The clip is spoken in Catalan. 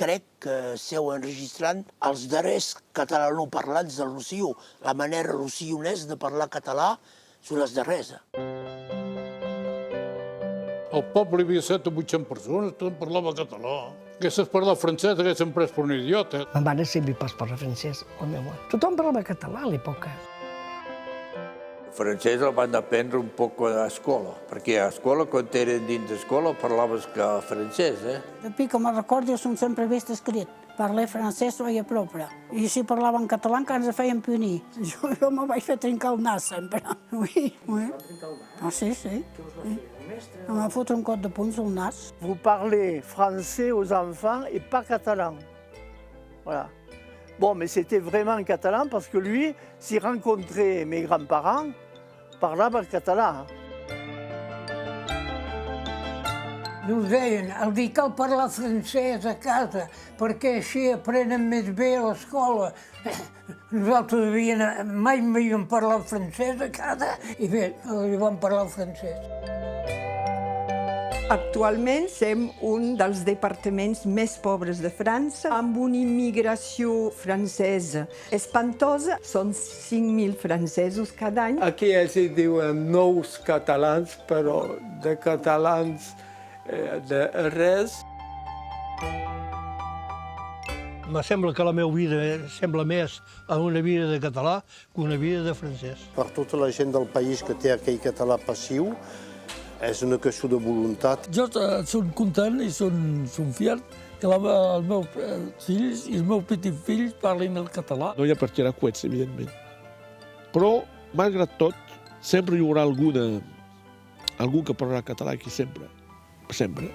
crec que esteu enregistrant els darrers catalanoparlants del Rosselló. La manera rossellonesa de parlar català són els darrers. Al poble hi havia 700 o 800 persones, tothom parlava català. Haguessis parlat francès, haguessin pres per un idiota. Ma mare sempre pas parla francès, el meu. Tothom parlava català a l'època. El francès el van aprendre un poc a escola, perquè a escola, quan eren dins d'escola, parlaves que francès, Depuis que me recordo, jo sempre he vist escrit. Parlar francès ho feia propre. I si parlava en català encara ens feien punir. Jo me vaig fer trencar el nas sempre. Oui. Ah, sí. On m'a foutu un cot de punts al nas. Vous parlez français aux enfants et pas catalan. Voilà. Bon, mais c'était vraiment en catalan parce que lui, s'il rencontrait mes grands-parents, parlava en català. Ens deien, el dir cal parlar francès a casa, perquè així aprenen més bé a l'escola. Nosaltres mai havíem parlat francès a casa i bé, vam parlar francès. Actualment som un dels departaments més pobres de França, amb una immigració francesa espantosa. Són 5.000 francesos cada any. Aquí ells hi diuen nous catalans, però de catalans de res. Me sembla que la meva vida sembla més a una vida de català que una vida de francès. Per tota la gent del país que té aquell català passiu, és una qüestió de voluntat. Jo soc content i soc fiat que els meus fills i els meus petits fills parlin el català. No hi ha per tirar coets, evidentment. Però, malgrat tot, sempre hi haurà algú que parlarà català aquí sempre. Sempre.